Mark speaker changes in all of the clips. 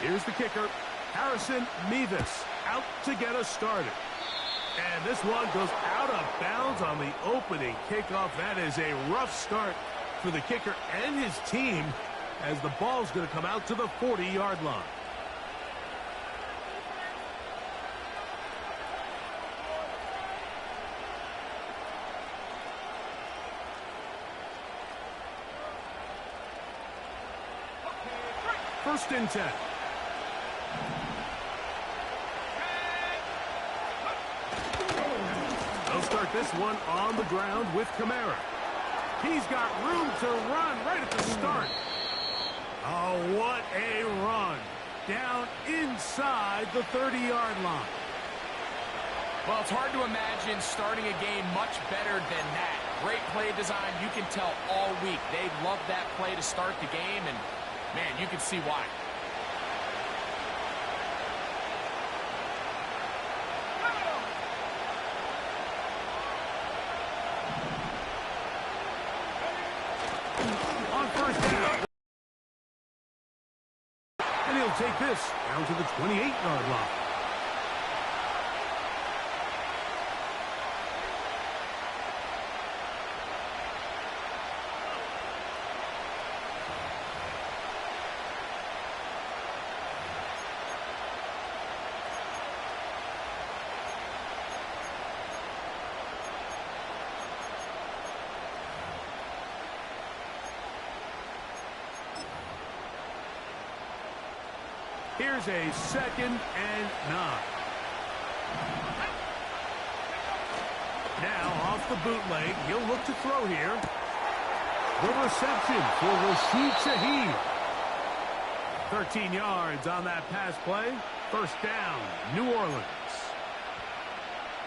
Speaker 1: Here's the kicker, Harrison Mevis, out to get us started. And this one goes out of bounds on the opening kickoff. That is a rough start for the kicker and his team, as the ball's going to come out to the 40-yard line. First and 10. They'll start this one on the ground with Kamara. He's got room to run right at the start. Oh, what a run. Down inside the 30-yard line.
Speaker 2: Well, it's hard to imagine starting a game much better than that. Great play design. You can tell all week they love that play to start the game, and man, you can see why.
Speaker 1: On first down. And he'll take this down to the 28-yard line. Here's a 2nd and 9. Now off the bootleg, he'll look to throw here. The reception for Rashid Shaheed. 13 yards on that pass play. First down, New Orleans.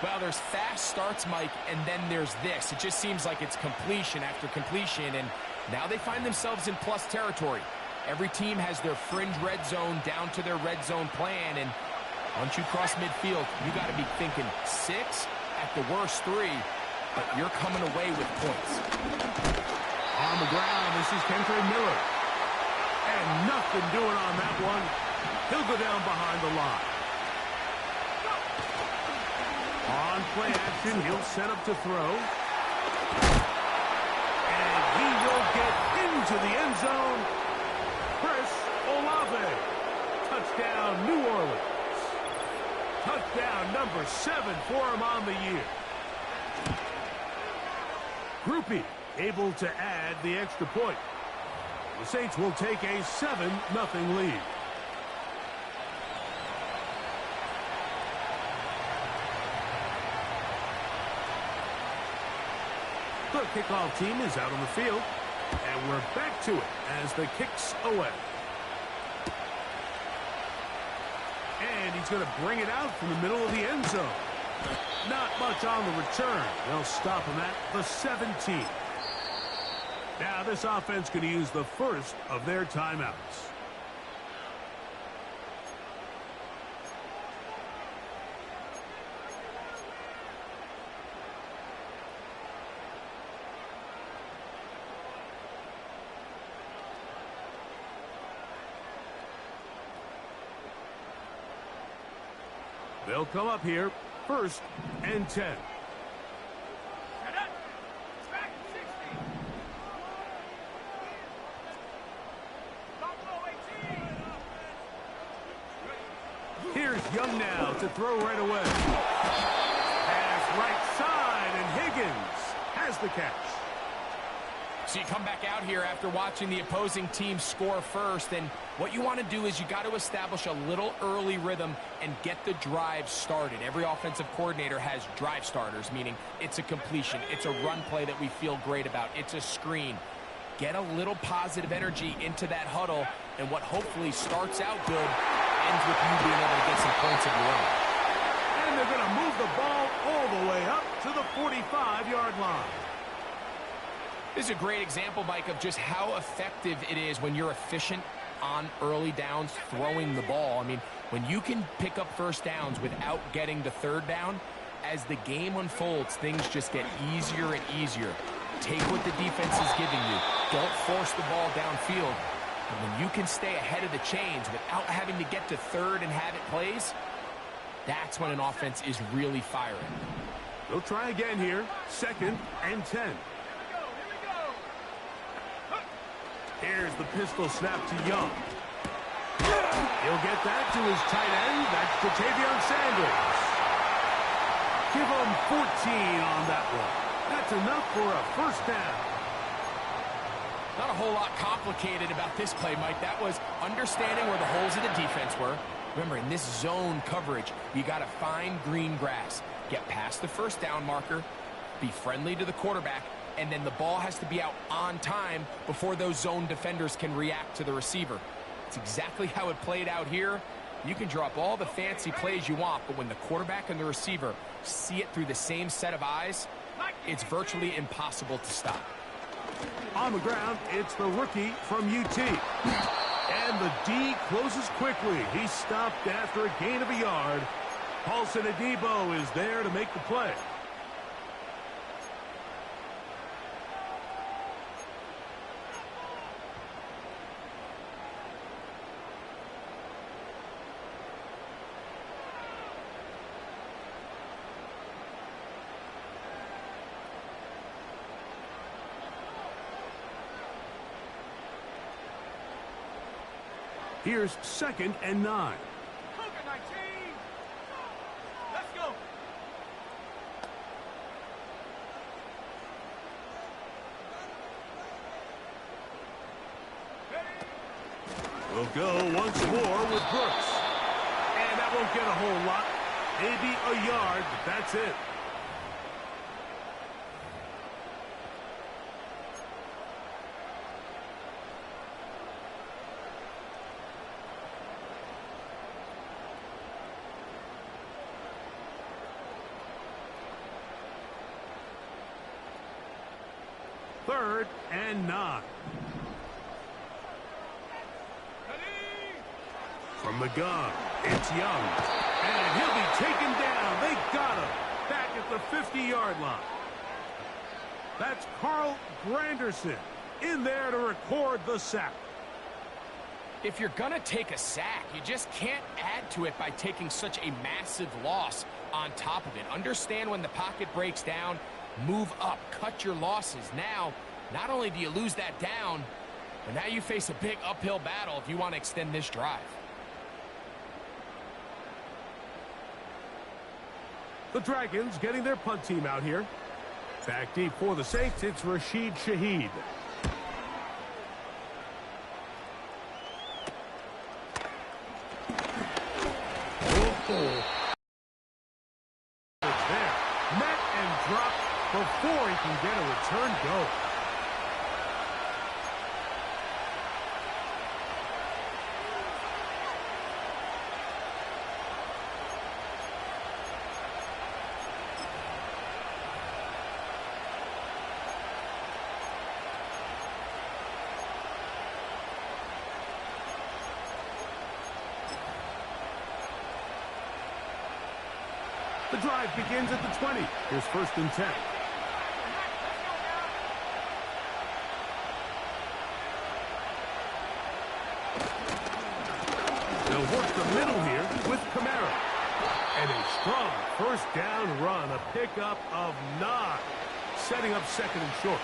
Speaker 2: Well, there's fast starts, Mike, and then there's this. It just seems like it's completion after completion, and now they find themselves in plus territory. Every team has their fringe red zone down to their red zone plan, and once you cross midfield, you got to be thinking 6, at the worst 3, but you're coming away with points.
Speaker 1: On the ground, this is Kentre Miller. And nothing doing on that one. He'll go down behind the line. On play action, he'll set up to throw. And he will get into the end zone. Chris Olave. Touchdown, New Orleans. Touchdown number 7 for him on the year. Groupie able to add the extra point. The Saints will take a 7-0 lead. The kickoff team is out on the field. And we're back to it as the kick's away. And he's going to bring it out from the middle of the end zone. Not much on the return. They'll stop him at the 17. Now this offense going to use the first of their timeouts. They'll come up here, 1st and 10. Here's Young now to throw right away. Pass right side, and Higgins has the catch.
Speaker 2: So you come back out here after watching the opposing team score first, and what you want to do is you got to establish a little early rhythm and get the drive started. Every offensive coordinator has drive starters, meaning it's a completion, it's a run play that we feel great about, it's a screen. Get a little positive energy into that huddle, and what hopefully starts out good ends with you being able to get some points of your own.
Speaker 1: And they're going to move the ball all the way up to the 45-yard line.
Speaker 2: This is a great example, Mike, of just how effective it is when you're efficient on early downs throwing the ball. I mean, when you can pick up first downs without getting the 3rd down, as the game unfolds, things just get easier and easier. Take what the defense is giving you. Don't force the ball downfield. And when you can stay ahead of the chains without having to get to third and have it plays, that's when an offense is really firing.
Speaker 1: They'll try again here. 2nd and 10. Here's the pistol snap to Young. He'll get that to his tight end. That's Ja'Tavion Sanders. Give him 14 on that one. That's enough for a first down.
Speaker 2: Not a whole lot complicated about this play, Mike. That was understanding where the holes of the defense were. Remember, in this zone coverage, you got to find green grass. Get past the first down marker, be friendly to the quarterback, and then the ball has to be out on time before those zone defenders can react to the receiver. It's exactly how it played out here. You can draw up all the fancy plays you want, but when the quarterback and the receiver see it through the same set of eyes, it's virtually impossible to stop.
Speaker 1: On the ground, it's the rookie from UT. And the D closes quickly. He stopped after a gain of a yard. Paulson Adebo is there to make the play. Here's 2nd and 9.
Speaker 3: Let's go.
Speaker 1: We'll go once more with Brooks. And that won't get a whole lot. Maybe a yard, but that's it. Third and 9. From the gun, it's Young. And he'll be taken down. They got him back at the 50-yard line. That's Carl Granderson in there to record the sack.
Speaker 2: If you're going to take a sack, you just can't add to it by taking such a massive loss on top of it. Understand when the pocket breaks down, move up, cut your losses. Now, not only do you lose that down, but now you face a big uphill battle if you want to extend this drive.
Speaker 1: The Dragons getting their punt team out here. Back deep for the Saints, it's Rashid Shaheed. Oh. It's there. Met and dropped before he can get a return go. The drive begins at the 20. Here's 1st and 10. They'll work the middle here with Kamara. And a strong first down run, a pickup of 9, setting up 2nd and short.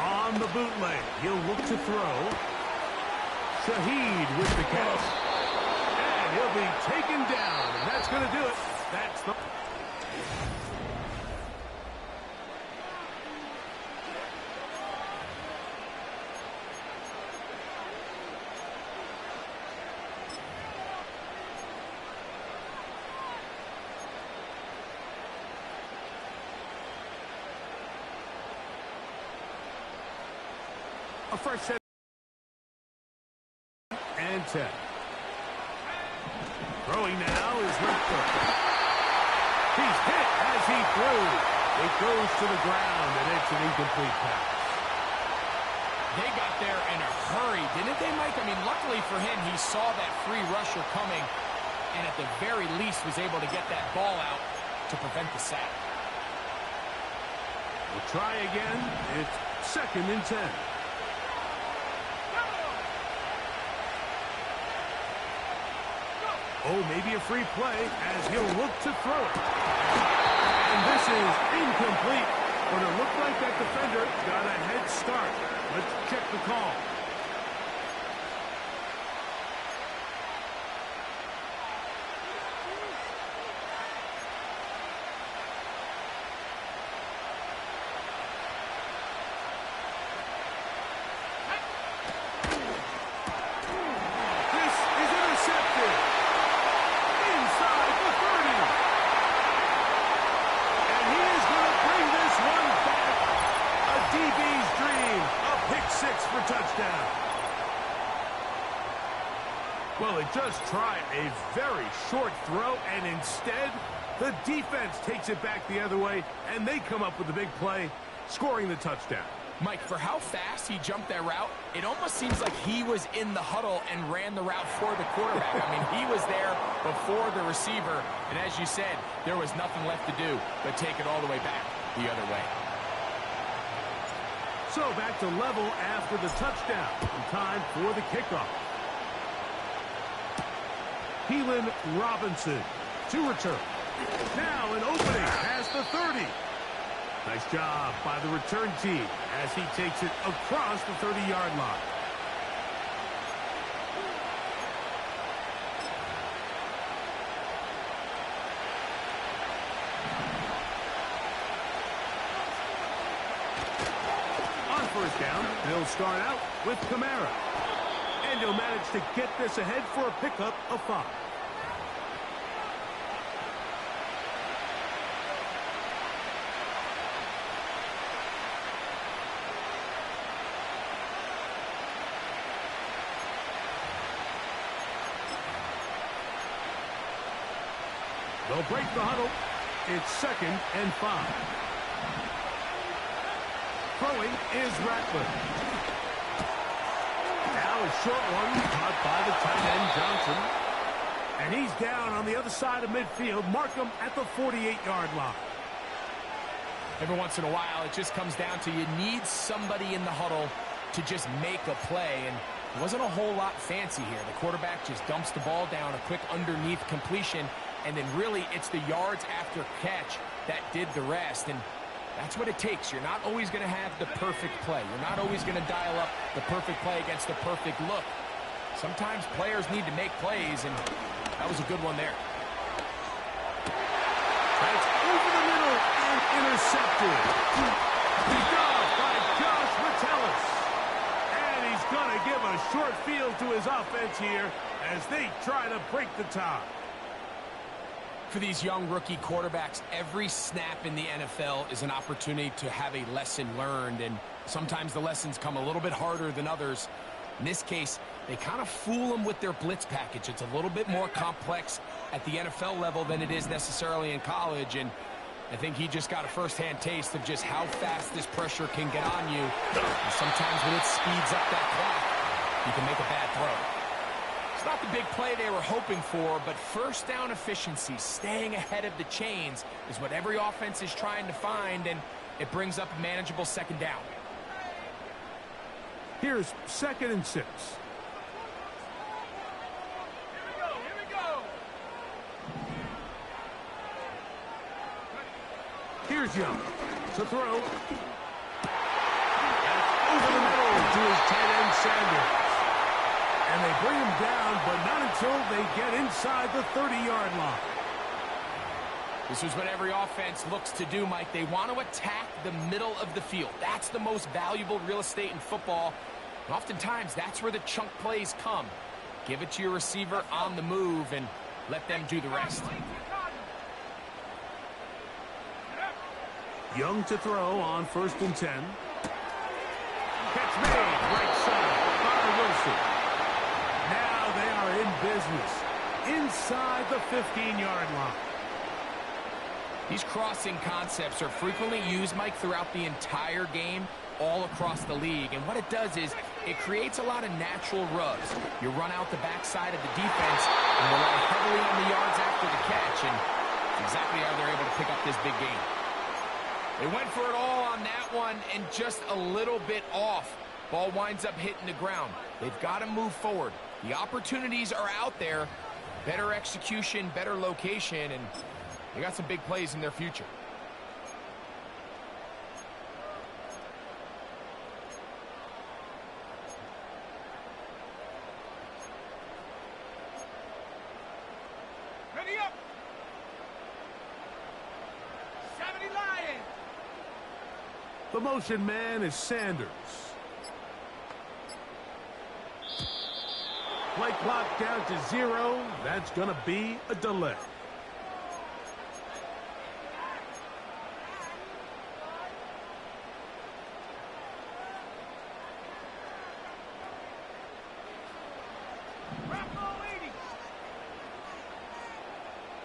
Speaker 1: On the bootleg, he'll look to throw. Shaheed with the catch. And he'll be taken down, and that's going to do it. That's the... A fresh set and 10. Throwing now is Redford. He's hit as he threw. It goes to the ground, and it's an incomplete pass.
Speaker 2: They got there in a hurry, didn't they, Mike? I mean, luckily for him, he saw that free rusher coming, and at the very least was able to get that ball out to prevent the sack.
Speaker 1: We'll try again. It's 2nd and 10. Oh, maybe a free play as he'll look to throw it. And this is incomplete, but it looked like that defender got a head start. Let's check the call. Well, they just tried a very short throw, and instead, the defense takes it back the other way, and they come up with the big play, scoring the touchdown.
Speaker 2: Mike, for how fast he jumped that route, it almost seems like he was in the huddle and ran the route for the quarterback. I mean, he was there before the receiver, and as you said, there was nothing left to do but take it all the way back the other way.
Speaker 1: So back to level after the touchdown, and time for the kickoff. Keelan Robinson to return. Now an opening past the 30. Nice job by the return team as he takes it across the 30-yard line. On first down, they'll start out with Kamara. And he'll manage to get this ahead for a pickup of 5. They'll break the huddle. It's 2nd and 5. Throwing is Ratcliffe. Now a short one caught by the tight end Johnson. And he's down on the other side of midfield. Mark him at the 48-yard line.
Speaker 2: Every once in a while, it just comes down to you need somebody in the huddle to just make a play. And it wasn't a whole lot fancy here. The quarterback just dumps the ball down, a quick underneath completion. And then really it's the yards after catch that did the rest. And that's what it takes. You're not always going to have the perfect play. You're not always going to dial up the perfect play against the perfect look. Sometimes players need to make plays, and that was a good one there.
Speaker 1: That's over the middle and intercepted. Picked off by Josh Metellus. And he's going to give a short field to his offense here as they try to break the tie.
Speaker 2: For these young rookie quarterbacks, every snap in the NFL is an opportunity to have a lesson learned, and sometimes the lessons come a little bit harder than others. In this case, they kind of fool them with their blitz package. It's a little bit more complex at the NFL level than it is necessarily in college, and I think he just got a first-hand taste of just how fast this pressure can get on you. And sometimes when it speeds up that clock, you can make a bad throw. It's not the big play they were hoping for, but first down efficiency, staying ahead of the chains, is what every offense is trying to find, and it brings up a manageable 2nd down.
Speaker 1: Here's 2nd and 6.
Speaker 3: Here we go.
Speaker 1: Here's Young to throw. That's over the middle to his tight end Sanders. And they bring him down, but not until they get inside the 30-yard line.
Speaker 2: This is what every offense looks to do, Mike. They want to attack the middle of the field. That's the most valuable real estate in football. And oftentimes, that's where the chunk plays come. Give it to your receiver on the move and let them do the rest.
Speaker 1: Young to throw on 1st and 10. Catch made, right side, by Wilson. Now they are in business inside the 15-yard line.
Speaker 2: These crossing concepts are frequently used, Mike, throughout the entire game, all across the league. And what it does is it creates a lot of natural rubs. You run out the backside of the defense and rely heavily on the yards after the catch, and it's exactly how they're able to pick up this big game. They went for it all on that one and just a little bit off. Ball winds up hitting the ground. They've got to move forward. The opportunities are out there. Better execution, better location, and they got some big plays in their future.
Speaker 3: Ready up. 70 Lions.
Speaker 1: The motion man is Sanders. Play clock down to 0. That's going to be a delay.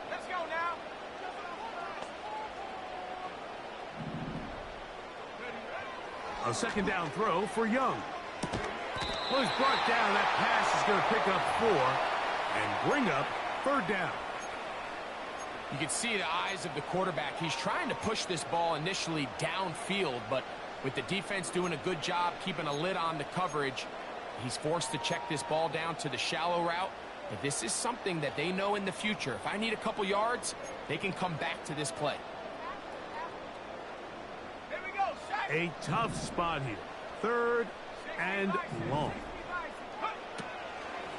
Speaker 3: Let's go now.
Speaker 1: A second down throw for Young. Well, he's brought down. That pass is going to pick up 4 and bring up 3rd down.
Speaker 2: You can see the eyes of the quarterback. He's trying to push this ball initially downfield, but with the defense doing a good job keeping a lid on the coverage, he's forced to check this ball down to the shallow route. But this is something that they know in the future. If I need a couple yards, they can come back to this play.
Speaker 3: Here we go.
Speaker 1: A tough spot here. 3rd and long.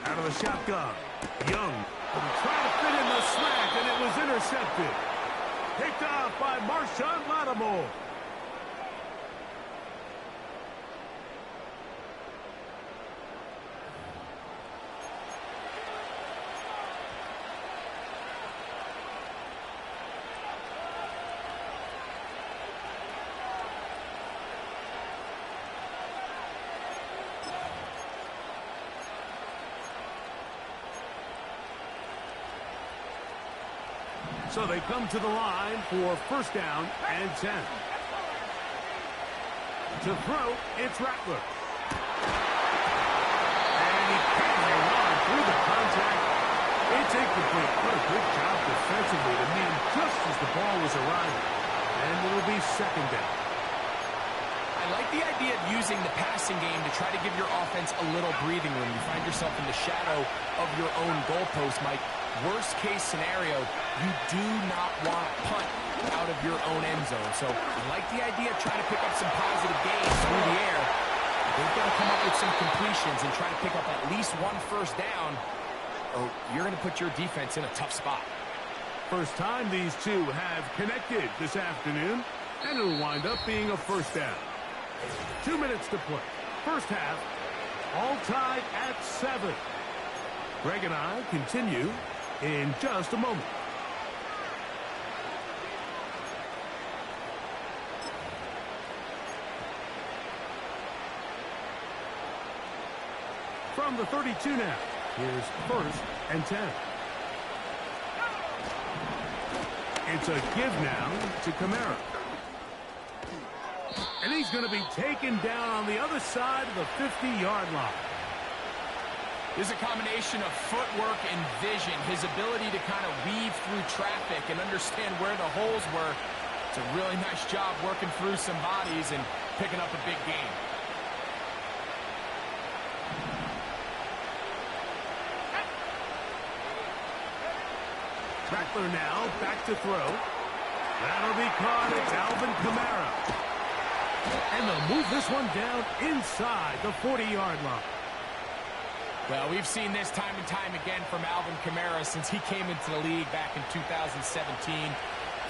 Speaker 1: Out of the shotgun. Young trying to fit in the slant, and it was intercepted. Picked off by Marshawn Lattimore. So they come to the line for 1st down and 10. To throw, it's Rattler. And he can't hang on through the contact. It's incomplete. What a good job defensively to meet him just as the ball was arriving. And it'll be 2nd down.
Speaker 2: I like the idea of using the passing game to try to give your offense a little breathing room. You find yourself in the shadow of your own goalpost, Mike. Worst case scenario, you do not want to punt out of your own end zone. So I like the idea of trying to pick up some positive gains through the air. They've got to come up with some completions and try to pick up at least 1 first down, or you're going to put your defense in a tough spot.
Speaker 1: First time these two have connected this afternoon, and it'll wind up being a 1st down. 2 minutes to play. First half, all tied at 7. Greg and I continue in just a moment. From the 32 now, here's 1st and 10. It's a give now to Kamara. And he's going to be taken down on the other side of the 50-yard line.
Speaker 2: There's a combination of footwork and vision, his ability to kind of weave through traffic and understand where the holes were. It's a really nice job working through some bodies and picking up a big gain.
Speaker 1: Rattler now back to throw. That'll be caught. It's Alvin Kamara. And they'll move this one down inside the 40-yard line.
Speaker 2: Well, we've seen this time and time again from Alvin Kamara since he came into the league back in 2017.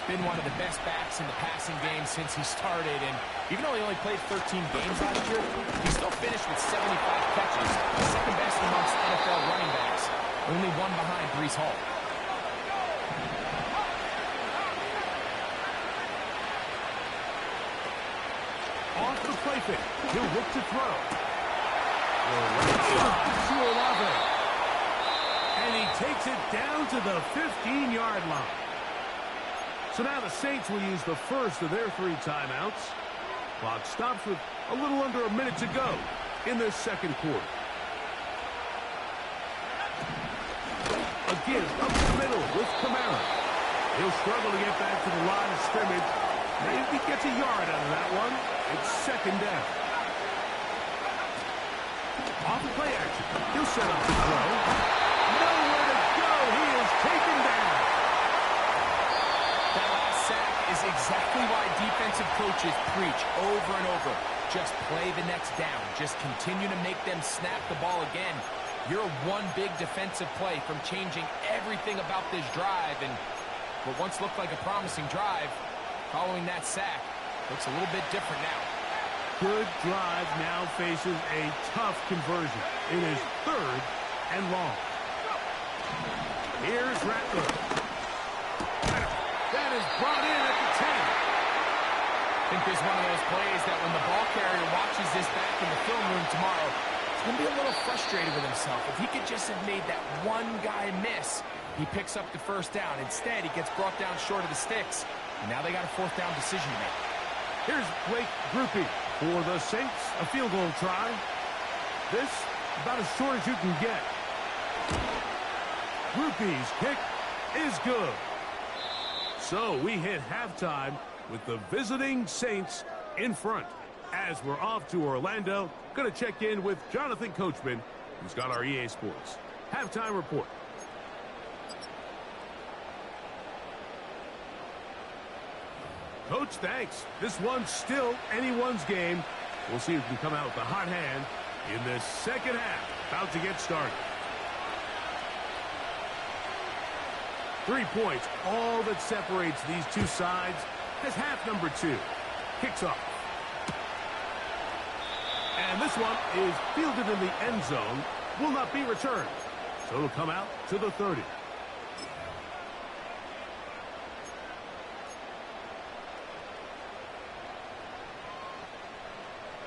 Speaker 2: Been one of the best backs in the passing game since he started, and even though he only played 13 games last year, he still finished with 75 catches, second best amongst NFL running backs, only 1 behind Breece Hall.
Speaker 1: Off the play fake, he'll look to throw. To Olave. And he takes it down to the 15-yard line. So now the Saints will use the first of their 3 timeouts. Clock stops with a little under a minute to go in this second quarter. Again, up the middle with Kamara. He'll struggle to get back to the line of scrimmage. Maybe gets a yard out of that one. It's second down. Off the play action. He'll set up the throw. Nowhere to go. He is taken down.
Speaker 2: That last sack is exactly why defensive coaches preach over and over. Just play the next down. Just continue to make them snap the ball again. You're one big defensive play from changing everything about this drive. And what once looked like a promising drive, following that sack, looks a little bit different now.
Speaker 1: Good drive now faces a tough conversion. It is 3rd and long. Here's Rattler. That is brought in at the 10.
Speaker 2: I think there's one of those plays that when the ball carrier watches this back in the film room tomorrow, he's going to be a little frustrated with himself. If he could just have made that one guy miss, he picks up the first down. Instead, he gets brought down short of the sticks. And now they got a 4th down decision to make.
Speaker 1: Here's Blake Groupie for the Saints. A field goal try. This about as short as you can get. Groupie's kick is good. So we hit halftime with the visiting Saints in front. As we're off to Orlando, going to check in with Jonathan Coachman, who's got our EA Sports halftime report. Coach, thanks. This one's still anyone's game. We'll see who can come out with the hot hand in this second half. About to get started. 3 points, all that separates these two sides as half number 2 kicks off. And this one is fielded in the end zone, will not be returned. So it'll come out to the 30.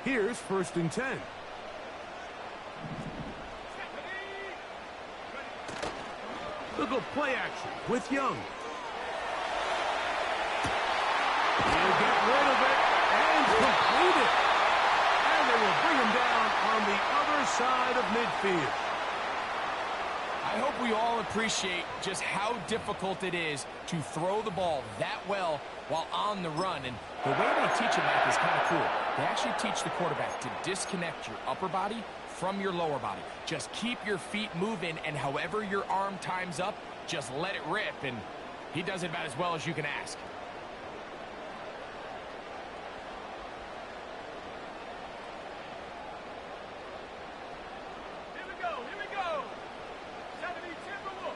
Speaker 1: Here's 1st and 10. Look at play action with Young. He'll get rid of it and complete it. And they will bring him down on the other side of midfield.
Speaker 2: I hope we all appreciate just how difficult it is to throw the ball that well while on the run. And the way they teach it, Matt, is kind of cool. They actually teach the quarterback to disconnect your upper body from your lower body. Just keep your feet moving, and however your arm times up, just let it rip. And he does it about as well as you can ask.
Speaker 3: Here we go, here we go. 70 Timberwolves.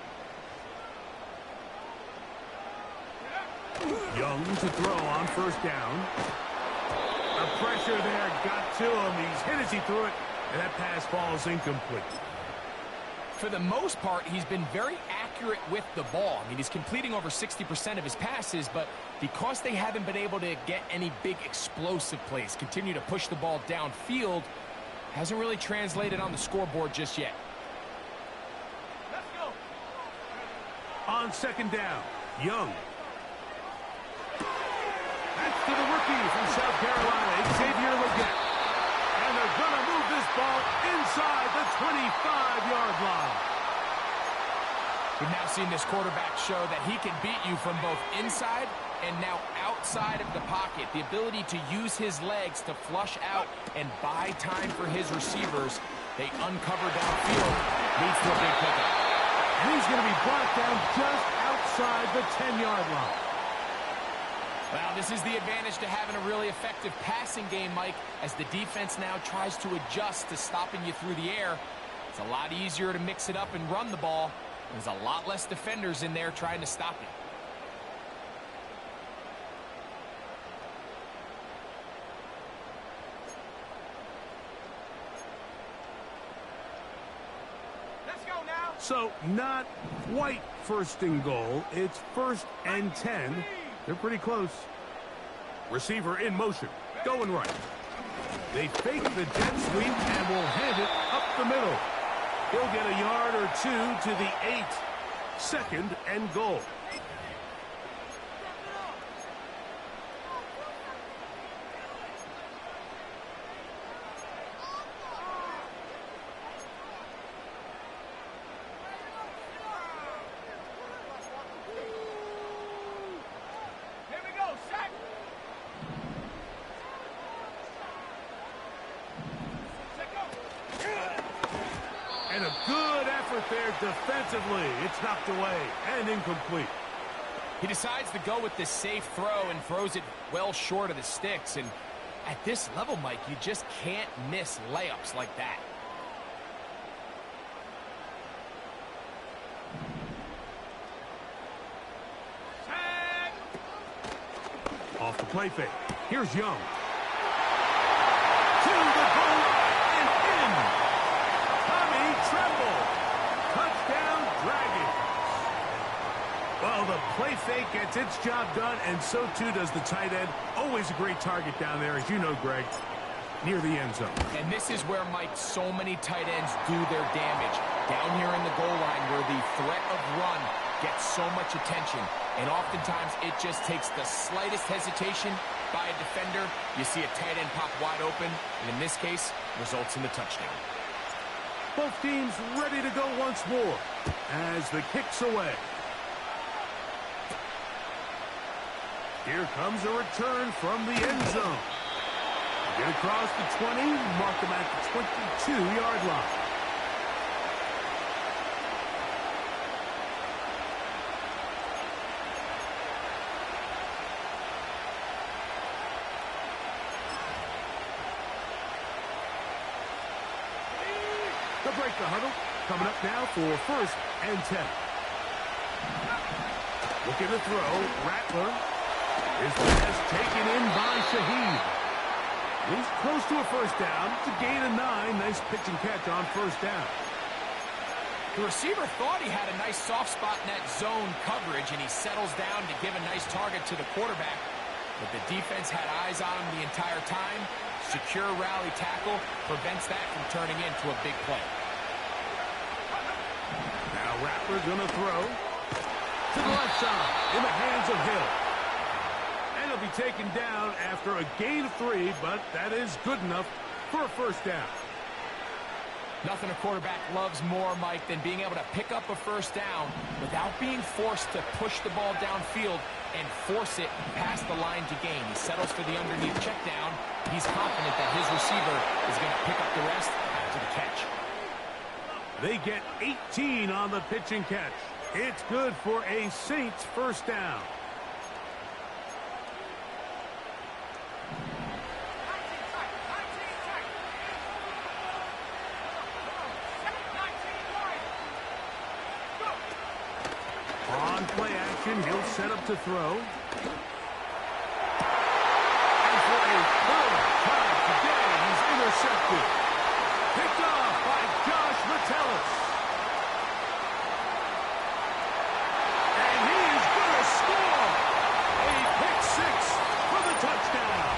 Speaker 1: Young to throw on 1st down. The pressure there got to him. He's hit as he threw it, and that pass falls incomplete.
Speaker 2: For the most part, he's been very accurate with the ball. I mean, he's completing over 60% of his passes, but because they haven't been able to get any big explosive plays, continue to push the ball downfield, hasn't really translated on the scoreboard just yet.
Speaker 3: Let's go.
Speaker 1: On 2nd down, Young. That's to the rookie from South Carolina, Xavier Legette. And they're going to move this ball inside the 25-yard line.
Speaker 2: We've now seen this quarterback show that he can beat you from both inside and now outside of the pocket. The ability to use his legs to flush out and buy time for his receivers. They uncover downfield, leads to a big pickup.
Speaker 1: And he's going to be brought down just outside the 10-yard line.
Speaker 2: Well, this is the advantage to having a really effective passing game, Mike, as the defense now tries to adjust to stopping you through the air. It's a lot easier to mix it up and run the ball. There's a lot less defenders in there trying to stop you.
Speaker 3: Let's go now.
Speaker 1: So not quite 1st and goal. It's 1st and 10. They're pretty close. Receiver in motion, going right. They fake the jet sweep and will hand it up the middle. He'll get a yard or two to the 8. 2nd and goal.
Speaker 3: Here we go, sack.
Speaker 1: And a good effort there defensively. It's knocked away and incomplete.
Speaker 2: He decides to go with this safe throw and throws it well short of the sticks. And at this level, Mike, you just can't miss layups like that.
Speaker 3: Sack.
Speaker 1: Off the play fake. Here's Young. To the goal line and in. Tommy Tremble. Touchdown Dragons. Well, the play fake gets its job done, and so too does the tight end. Always a great target down there, as you know, Greg, near the end zone.
Speaker 2: And this is where, Mike, so many tight ends do their damage. Down here in the goal line where the threat of run gets so much attention. And oftentimes it just takes the slightest hesitation by a defender. You see a tight end pop wide open, and in this case, results in the touchdown.
Speaker 1: Both teams ready to go once more as the kick's away. Here comes a return from the end zone. Get across the 20, mark them at the 22-yard line. They'll break the huddle. Coming up now for 1st and 10. Looking to throw. Rattler. His pass taken in by Shaheed. He's close to a 1st down. It's a gain of 9. Nice pitch and catch on 1st down.
Speaker 2: The receiver thought he had a nice soft spot in that zone coverage, and he settles down to give a nice target to the quarterback. But the defense had eyes on him the entire time. Secure rally tackle prevents that from turning into a big play.
Speaker 1: Now Rattler going to throw to the left side in the hands of Hill. And he'll be taken down after a gain of 3, but that is good enough for a 1st down.
Speaker 2: Nothing a quarterback loves more, Mike, than being able to pick up a 1st down without being forced to push the ball downfield and force it past the line to gain. He settles for the underneath check down. He's confident that his receiver is going to pick up the rest after the catch.
Speaker 1: They get 18 on the pitch and catch. It's good for a Saints 1st down. On play action, he'll set up to throw. And for a 3rd time today, he's intercepted. Picked off by Josh Metellus. And he is going to score. A pick 6 for the touchdown.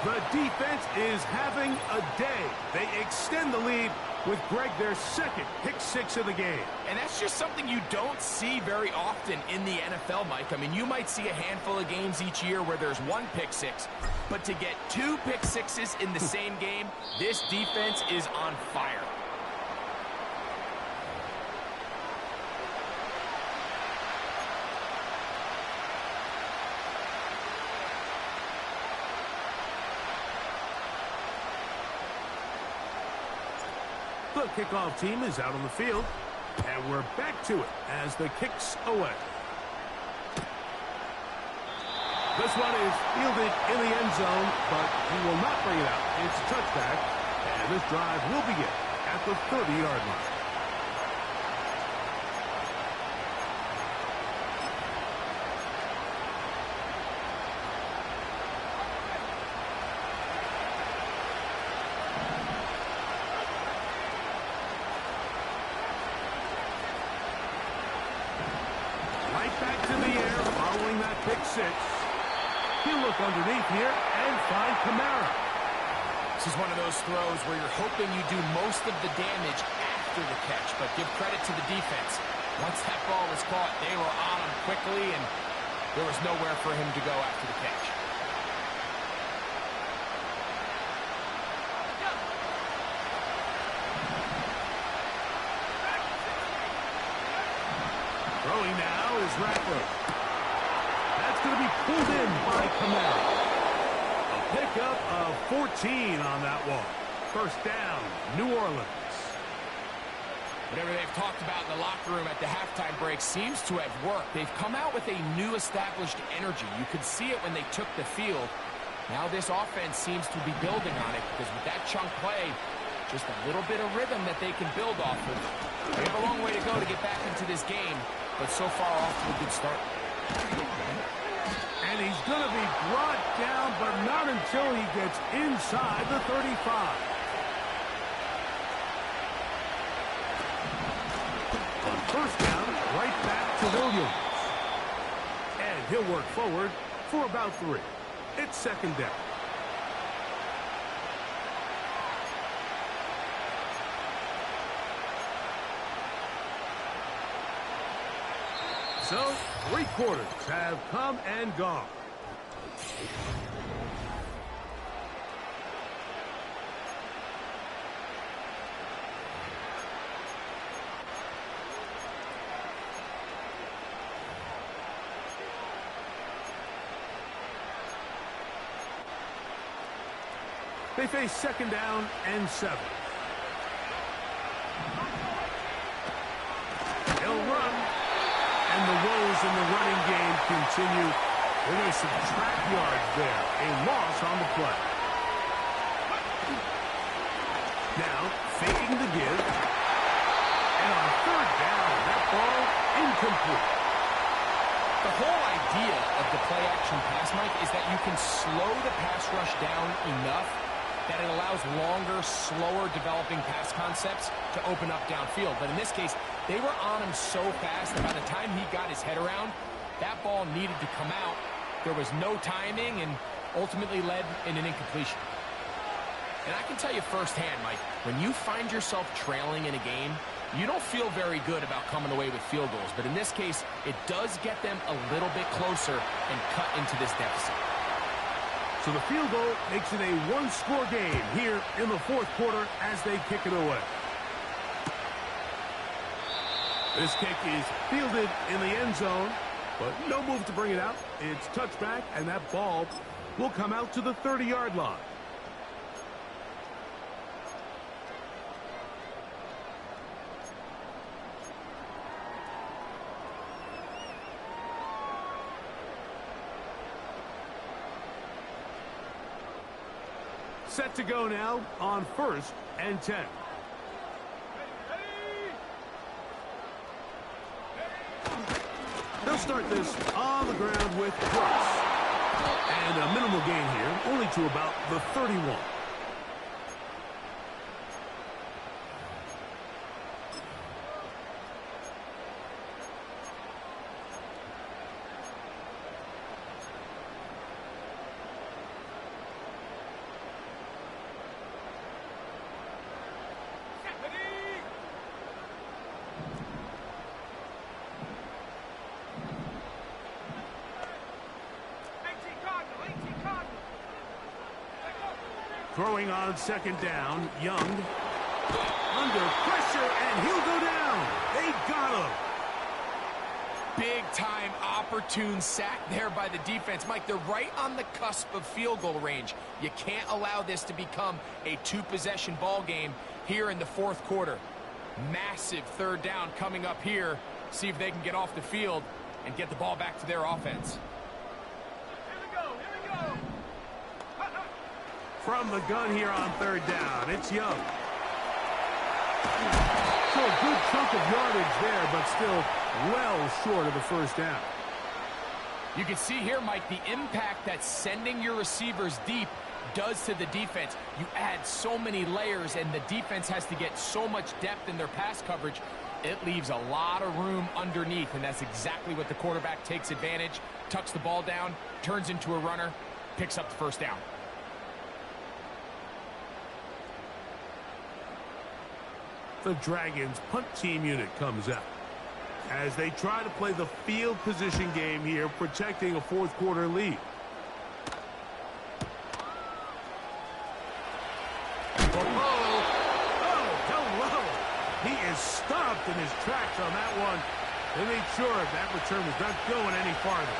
Speaker 1: The defense is having a day. They extend the lead with Greg, their 2nd pick 6 of the game.
Speaker 2: And that's just something you don't see very often in the NFL, Mike. I mean, you might see a handful of games each year where there's 1 pick 6, but to get 2 pick 6s in the same game, this defense is on fire.
Speaker 1: The kickoff team is out on the field, and we're back to it as the kick's away. This one is fielded in the end zone, but he will not bring it out. It's a touchback, and this drive will begin at the 30-yard line. Back to the air following that pick 6. He'll look underneath here and find Kamara.
Speaker 2: This is one of those throws where you're hoping you do most of the damage after the catch, but give credit to the defense. Once that ball was caught, they were on him quickly, and there was nowhere for him to go after the catch.
Speaker 1: Throwing now is Rattler. That's going to be pulled in by Kamara. A pickup of 14 on that one. First down, New Orleans.
Speaker 2: Whatever they've talked about in the locker room at the halftime break seems to have worked. They've come out with a new established energy. You could see it when they took the field. Now this offense seems to be building on it because with that chunk play, just a little bit of rhythm that they can build off of. They have a long way to go to get back into this game, but so far off to a good start.
Speaker 1: And he's going to be brought down, but not until he gets inside the 35. On first down, right back to Williams. And he'll work forward for about 3. It's second down. So, 3 quarters have come and gone. They face second down and 7. He'll run. And the woes in the running game continue. They're going to subtract yards there. A loss on the play. Now, faking the give. And on third down, that ball incomplete.
Speaker 2: The whole idea of the play-action pass, Mike, is that you can slow the pass rush down enough that it allows longer, slower developing pass concepts to open up downfield. But in this case, they were on him so fast that by the time he got his head around, that ball needed to come out. There was no timing and ultimately led in an incompletion. And I can tell you firsthand, Mike, when you find yourself trailing in a game, you don't feel very good about coming away with field goals. But in this case, it does get them a little bit closer and cut into this deficit.
Speaker 1: So the field goal makes it a 1-score game here in the 4th quarter as they kick it away. This kick is fielded in the end zone, but no move to bring it out. It's touchback, and that ball will come out to the 30-yard line. Set to go now on 1st and 10. They'll start this on the ground with Brooks. And a minimal gain here, only to about the 31. Throwing on second down, Young. Under pressure, and he'll go down. They got him.
Speaker 2: Big-time opportune sack there by the defense. Mike, they're right on the cusp of field goal range. You can't allow this to become a 2-possession ball game here in the 4th quarter. Massive 3rd down coming up here. See if they can get off the field and get the ball back to their offense.
Speaker 1: From the gun here on 3rd down, it's Young. So a good chunk of yardage there, but still well short of the 1st down.
Speaker 2: You can see here, Mike, the impact that sending your receivers deep does to the defense. You add so many layers, and the defense has to get so much depth in their pass coverage. It leaves a lot of room underneath, and that's exactly what the quarterback takes advantage. Tucks the ball down, turns into a runner, picks up the 1st down.
Speaker 1: The Dragons punt team unit comes out as they try to play the field position game here, protecting a fourth quarter lead. Oh, hello. He is stopped in his tracks on that one. They made sure that return was not going any farther.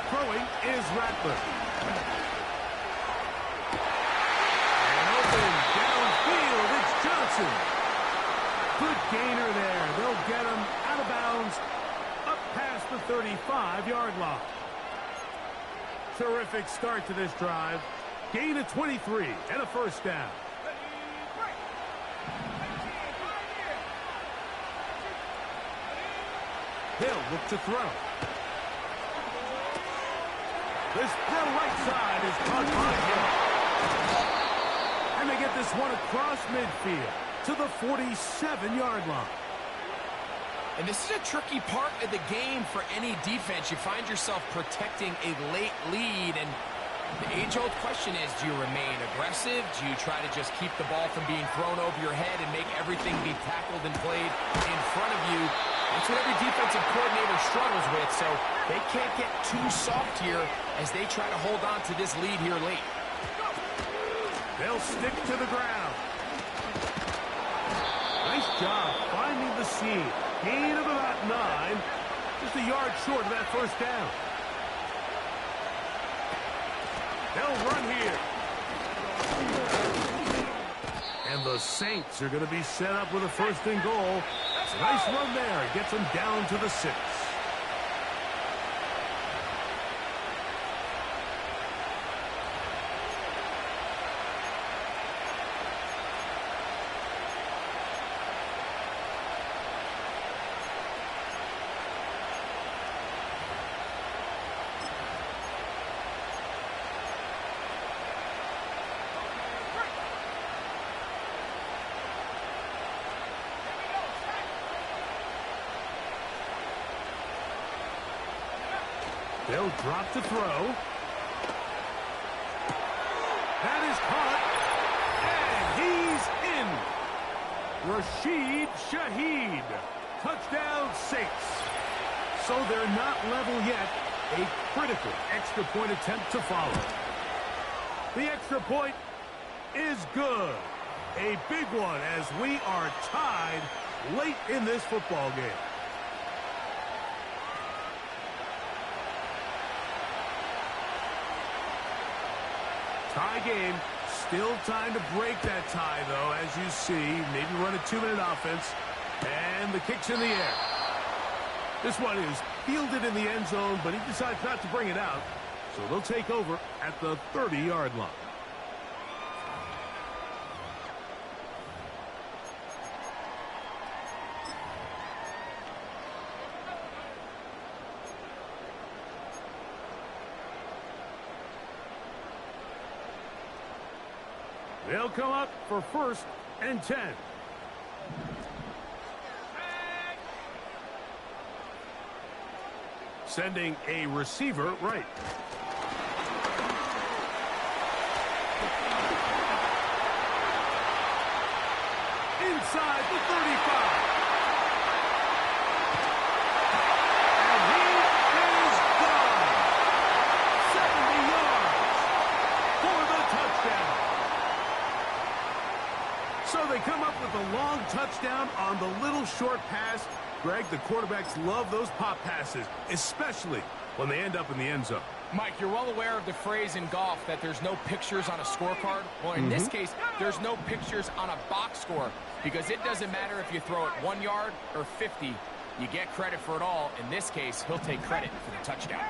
Speaker 1: Throwing is Rattler. And open downfield, it's Johnson. Good gainer there. They'll get him out of bounds, up past the 35-yard line. Terrific start to this drive. Gain of 23 and a first down. He'll look to throw. This throw right side is caught by him. And they get this one across midfield to the 47-yard line.
Speaker 2: And this is a tricky part of the game for any defense. You find yourself protecting a late lead, and the age-old question is, do you remain aggressive? Do you try to just keep the ball from being thrown over your head and make everything be tackled and played in front of you? That's what every defensive coordinator struggles with, so they can't get too soft here as they try to hold on to this lead here late.
Speaker 1: They'll stick to the ground. Nice job finding the seam. Gain of about 9. Just a yard short of that first down. They'll run here. And the Saints are going to be set up with a first and goal. Nice run there. Gets them down to the 6. They'll drop to throw. That is caught. And he's in. Rashid Shaheed. Touchdown Saints. So they're not level yet. A critical extra point attempt to follow. The extra point is good. A big one as we are tied late in this football game. Tie game. Still time to break that tie, though, as you see. Maybe run a 2-minute offense. And the kick's in the air. This one is fielded in the end zone, but he decides not to bring it out. So they'll take over at the 30-yard line. They'll come up for 1st and 10. Sending a receiver right. Inside the 35. And he is gone. 70 yards for the touchdown. So they come up with a long touchdown on the little short pass. Greg, the quarterbacks love those pop passes, especially when they end up in the end zone.
Speaker 2: Mike, you're well aware of the phrase in golf that there's no pictures on a scorecard. Well, in this case, there's no pictures on a box score because it doesn't matter if you throw it 1 yard or 50. You get credit for it all. In this case, he'll take credit for the touchdown.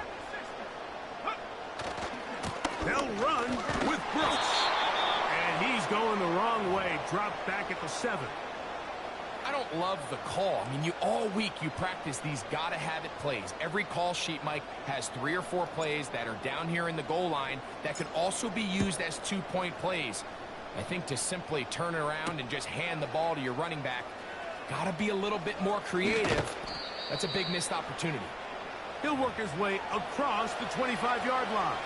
Speaker 1: They'll run with Brooks. And he's going the wrong way. Dropped back at the 7.
Speaker 2: I don't love the call. I mean, all week you practice these gotta-have-it plays. Every call sheet, Mike, has 3 or 4 plays that are down here in the goal line that could also be used as 2-point plays. I think to simply turn around and just hand the ball to your running back, got to be a little bit more creative. That's a big missed opportunity.
Speaker 1: He'll work his way across the 25-yard line.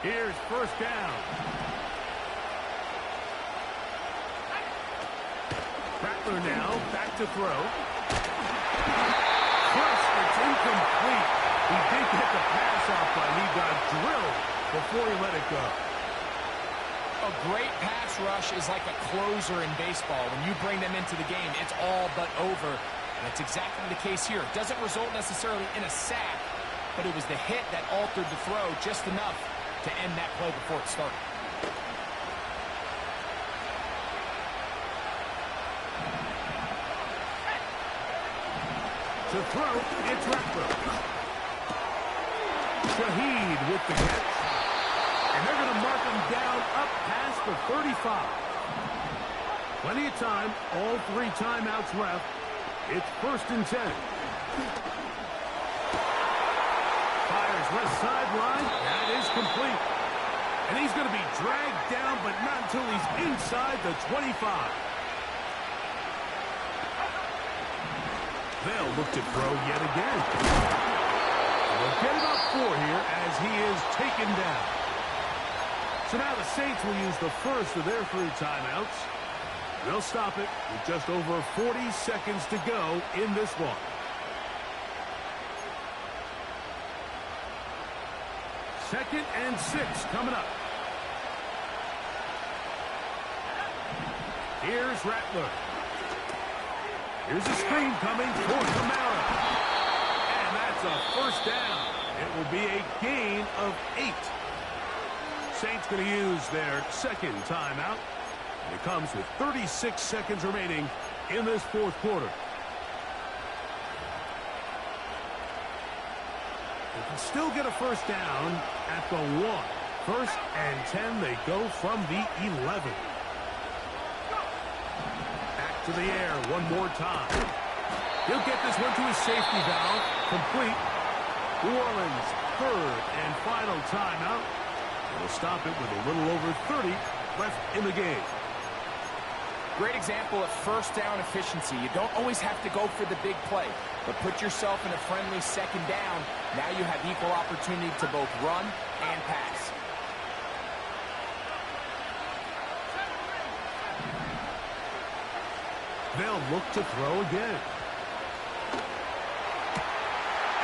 Speaker 1: Here's first down. Rattler now back to throw. First, it's incomplete. He did get the pass off, but he got drilled before he let it go.
Speaker 2: A great pass rush is like a closer in baseball. When you bring them into the game, it's all but over. And that's exactly the case here. It doesn't result necessarily in a sack, but it was the hit that altered the throw just enough to end that play before it started.
Speaker 1: To throw, it's Rattler. Shaheed with the catch. And they're going to mark him down up past the 35. Plenty of time, all 3 timeouts left. It's 1st and 10. Fires left sideline. That is complete. And he's going to be dragged down, but not until he's inside the 25. They'll look to throw yet again. They'll get about 4 here as he is taken down. So now the Saints will use the first of their 3 timeouts. They'll stop it with just over 40 seconds to go in this one. Second and 6 coming up. Here's Rattler. Here's a screen coming for Kamara. And that's a first down. It will be a gain of 8. Saints going to use their 2nd timeout. It comes with 36 seconds remaining in this 4th quarter. They can still get a first down at the 1. 1st and 10, they go from the 11. Back to the air one more time. He'll get this one to his safety valve. Complete. New Orleans' 3rd and final timeout. They'll stop it with a little over 30 left in the game.
Speaker 2: Great example of first down efficiency. You don't always have to go for the big play, but put yourself in a friendly 2nd down. Now you have equal opportunity to both run and pass.
Speaker 1: They'll look to throw again.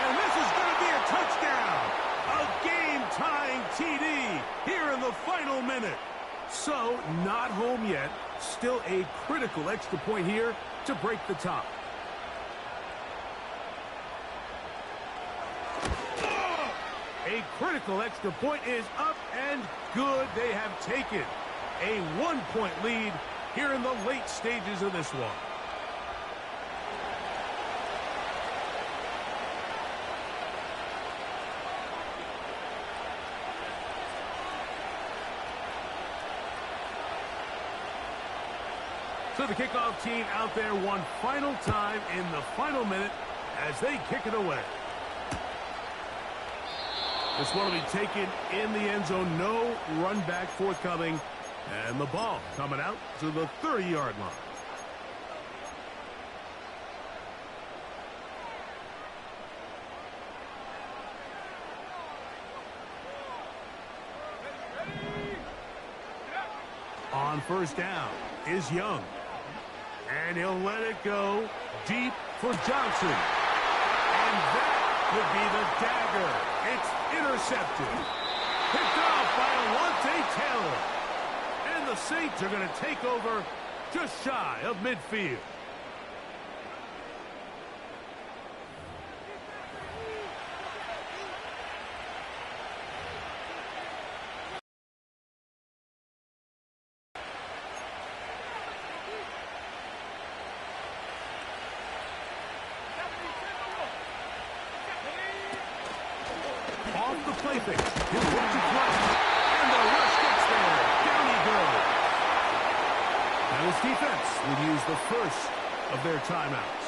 Speaker 1: And this is going to be a touchdown. A game-tying TD here in the final minute. So, not home yet. Still a critical extra point here to break the top. A critical extra point is up and good. They have taken a 1-point lead here in the late stages of this one. So the kickoff team out there one final time in the final minute as they kick it away. This one will be taken in the end zone. No run back forthcoming. And the ball coming out to the 30-yard line. On first down is Young. And he'll let it go deep for Johnson. And that would be the dagger. It's intercepted. Picked off by Alontae Taylor. And the Saints are going to take over just shy of midfield. Off the play fake. He'll look to throw. And the rush gets there. Down he goes. This defense will use the first of their timeouts.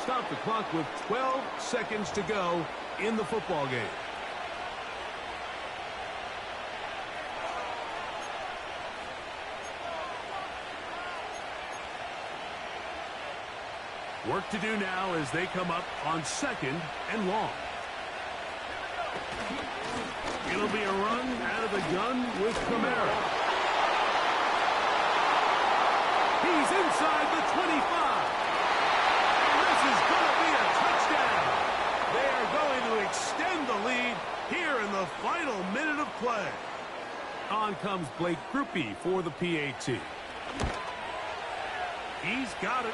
Speaker 1: Stop the clock with 12 seconds to go in the football game. Work to do now as they come up on second and long. It'll be a run out of the gun with Kamara. He's inside the 25. And this is going to be a touchdown. They are going to extend the lead here in the final minute of play. On comes Blake Grupe for the PAT. He's got it.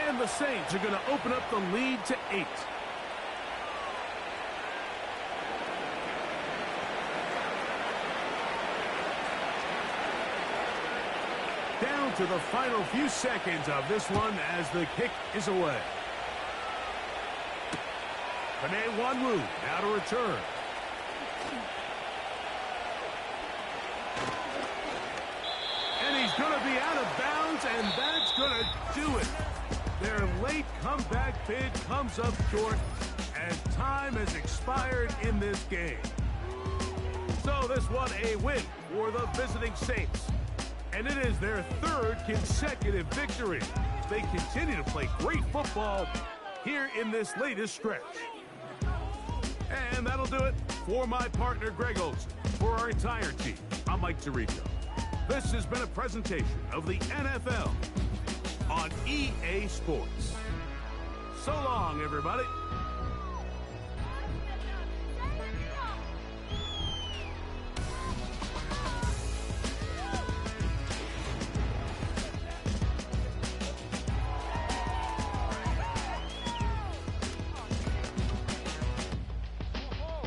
Speaker 1: And the Saints are going to open up the lead to 8. Down to the final few seconds of this one as the kick is away. Panay Wanwu now to return. And he's going to be out of bounds, and that's going to do it. Their late comeback bid comes up short as time has expired in this game. So this was a win for the visiting Saints. And it is their third consecutive victory. They continue to play great football here in this latest stretch. And that'll do it for my partner, Greg Olson. For our entire team, I'm Mike Tirico. This has been a presentation of the NFL on EA Sports. So long, everybody.